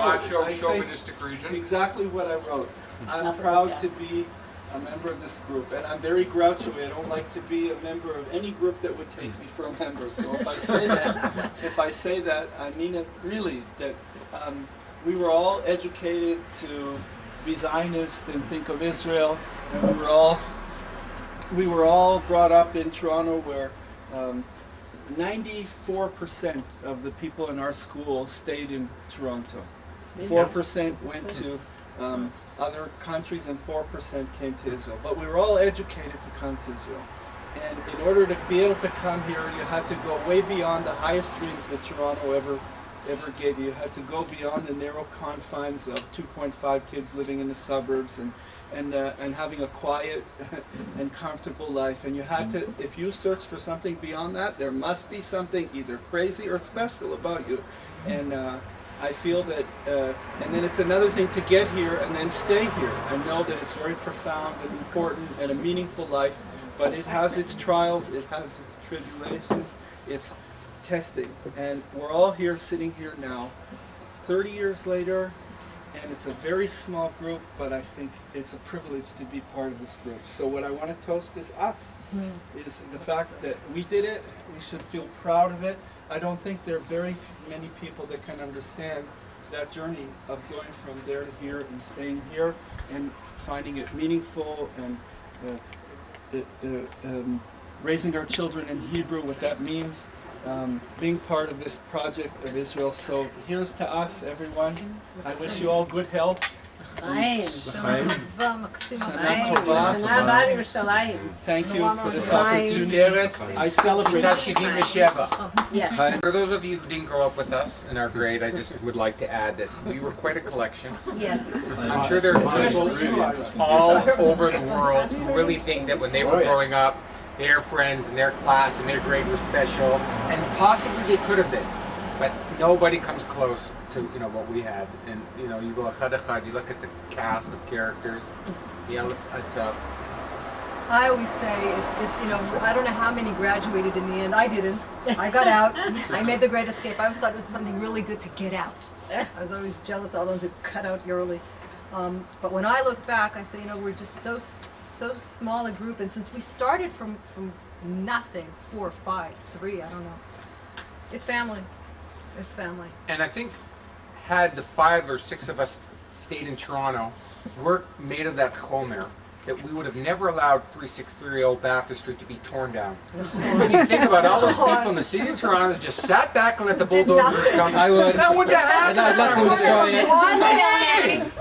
macho, I say chauvinistic region. exactly what I wrote. I'm proud to be a member of this group, and I'm very grouchy. I don't like to be a member of any group that would take me for a member. So if I say that, I mean it really. That we were all educated to be Zionist and think of Israel, and we were all brought up in Toronto where 94% of the people in our school stayed in Toronto. 4% went to other countries and 4% came to Israel. But we were all educated to come to Israel. And in order to be able to come here, you had to go way beyond the highest dreams that Toronto ever gave you. You had to go beyond the narrow confines of 2.5 kids living in the suburbs and having a quiet and comfortable life. And you had to, if you search for something beyond that, there must be something either crazy or special about you. And I feel that, and then it's another thing to get here and then stay here and know that it's very profound and important and a meaningful life, but it has its trials, it has its tribulations, it's testing. And we're all here, sitting here now, 30 years later, and it's a very small group, but I think it's a privilege to be part of this group. So what I want to toast is us, is the fact that we did it, we should feel proud of it. I don't think there are very many people that can understand that journey of going from there to here and staying here and finding it meaningful and raising our children in Hebrew, what that means, being part of this project of Israel. So here's to us, everyone. I wish you all good health. Thank you for this opportunity. I celebrate. Yes. For those of you who didn't grow up with us in our grade, I just would like to add that we were quite a collection. Yes. I'm sure there are people all over the world who really think that when they were growing up, their friends and their class and their grade were special, and possibly they could have been, but nobody comes close to what we had. And you go achad achad, you look at the cast of characters, the Aleph. I always say, I don't know how many graduated in the end. I didn't. I got out. I made the great escape. I always thought it was something really good to get out. I was always jealous of all those who cut out early. But when I look back, I say, we're just so small a group, and since we started from nothing, 4, 5, 3, I don't know. It's family. It's family. And I think had the 5 or 6 of us stayed in Toronto, we're made of that chomer, that we would have never allowed 3630 Old Baptist Street to be torn down. When you think about all those people in the city of Toronto that just sat back and let the bulldozers come, I would. that wouldn't have happened. I'd let them destroy it.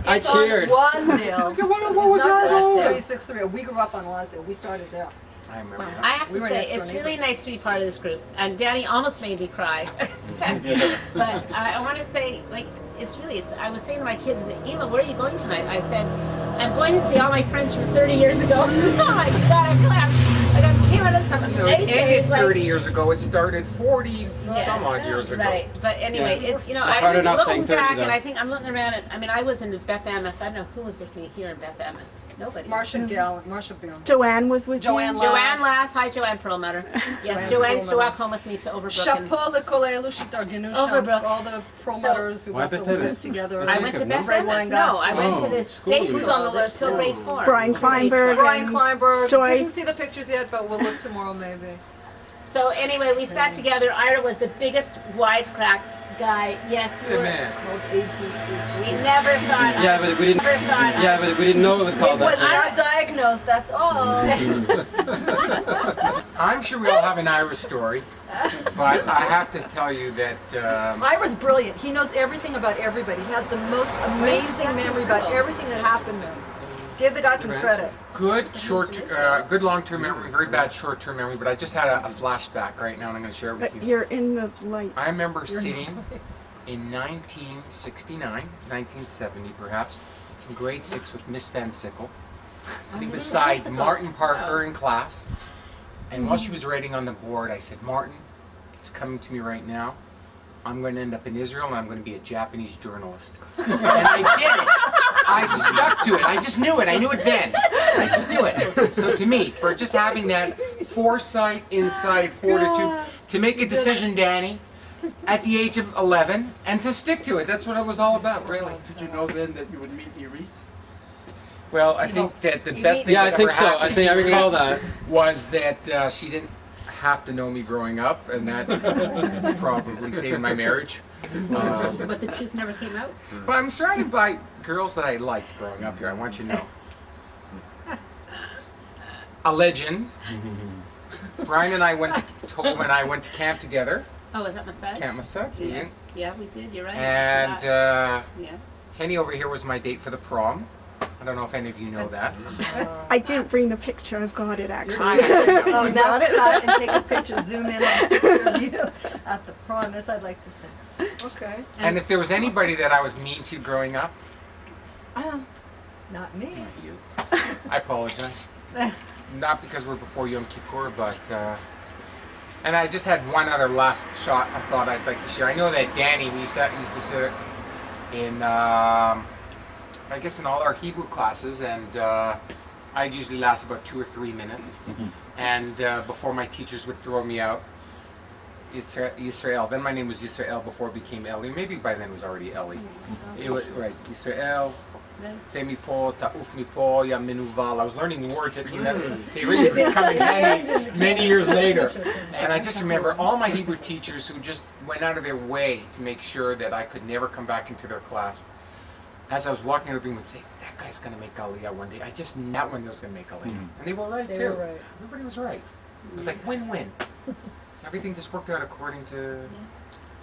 I cheered. Wasdale. What was that? 363. We grew up on Wasdale. We started there. I remember. I have to say, it's really nice to be part of this group. And Danny almost made me cry. But I want to say, I was saying to my kids, Emma, where are you going tonight? I said, I'm going to see all my friends from 30 years ago. Oh my God, I clapped. I came out of something. It ended 30 years ago. It started 40 some odd years ago. Right, but anyway, I was looking back and I think I'm looking around at, I was in Beth Emeth. I don't know who was with me here in Beth Emeth. Nobody. Marsha Gallant, Marsha Bjorn. Joanne was with you. Joanne Lass. Hi, Joanne Perlmutter. Yes, Joanne used to walk home with me to Overbrook. Chapeau lekol elu shetargenu sham. All the Perlmutters who got the list together. I went to Beth Emeth. No, I went to the state Who's on the list till grade 4. Brian Kleinberg. Brian Kleinberg. Joy. Didn't see the pictures yet, but we'll look tomorrow maybe. So anyway, we sat together. Ira was the biggest wisecrack guy. Yes, you were. We never thought. Yeah, but we didn't. Yeah, but we didn't know it was called that. It was not diagnosed. That's all. I'm sure we all have an Ira story, but I have to tell you that Ira's brilliant. He knows everything about everybody. He has the most amazing memory about everything that happened to him. Give the guy some credit. Good good long-term memory, very bad short-term memory, but I just had a flashback right now and I'm going to share it with you. You're in the light. I remember sitting in 1969, 1970 perhaps, in grade 6 with Miss Van Sickle, sitting beside Martin Parker in class, and while she was writing on the board, I said, Martin, it's coming to me right now. I'm going to end up in Israel and I'm going to be a Japanese journalist. And I did it. I stuck to it. I just knew it. I knew it then. I just knew it. So to me, for just having that foresight, insight, fortitude, to make a decision, Danny, at the age of 11 and to stick to it. That's what it was all about, really. Did you know then that you would meet Irit? Well, I think that the best thing Yeah, I that think ever so. happened I think I to me recall that. was that she didn't have to know me growing up, and that probably saved my marriage. But the truth never came out. But I'm surrounded by girls that I liked growing up here. I want you to know. A legend. Brian and I went to camp together. Oh, was that Masad? Camp Masad. Yes. Yeah, we did. You're right. And yeah. Henny over here was my date for the prom. I don't know if any of you know that. I didn't bring the picture. I've got it actually. Oh, now cut and take a picture, zoom in on a picture of you at the prom. This I'd like to see. Okay. And if there was anybody that I was mean to growing up, Not me. you. I apologize. Not because we're before Yom Kippur, but and I just had one other last shot I thought I'd like to share. I know that Danny, we used to sit in I guess in all our Hebrew classes, and I'd usually last about 2 or 3 minutes. And before my teachers would throw me out, it's Yisrael. Then my name was Yisrael before it became Eli. Maybe by then it was already Eli. It was, right, Yisrael. Say mipo, ta'uf mipo, ya menuval. I was learning words that they really come in handy many years later. And I just remember all my Hebrew teachers who just went out of their way to make sure that I could never come back into their class. As I was walking out of the room, would say, "That guy's going to make Aliyah one day." I just knew that one was going to make Aliyah, and they were right They too. were right. Everybody was right. It was like win-win. Everything just worked out according to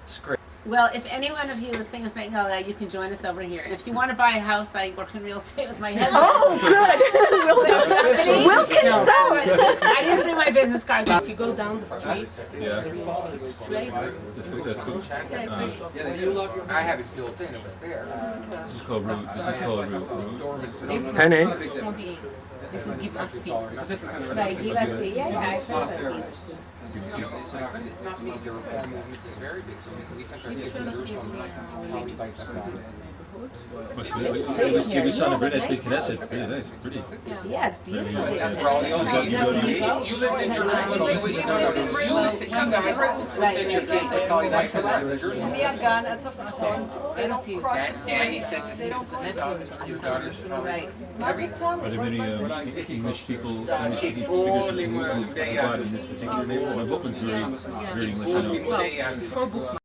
script. Well, if any one of you is thinking of making all that, you can join us over here. And if you want to buy a house, I work in real estate with my husband. Oh, good. We'll consult. I didn't bring my business card. If you go down the street, Yeah. straight, That's good. I have it built in. It was there. This is called root. This is called root. Penny. this is Modiin. This is Givasi. It's a different kind of Right, Givasi. Yeah, I It's not said fair. that. It's not me. The reform movement is very big. So we sent our kids to Jerusalem to tell me about that. Give your son a British speak Knesset. Really nice. Pretty. Yeah, it's beautiful. That's where all the old guys you lived in Jerusalem. You guys send your kids to tell you about Jerusalem. Me, I'm gone. That's off the phone. They don't cross the street. Danny said this his daughters. Right. Are there many English people, English speakers who provide in this particular neighborhood? My bookman's very English, you know. Well, before Buchmann.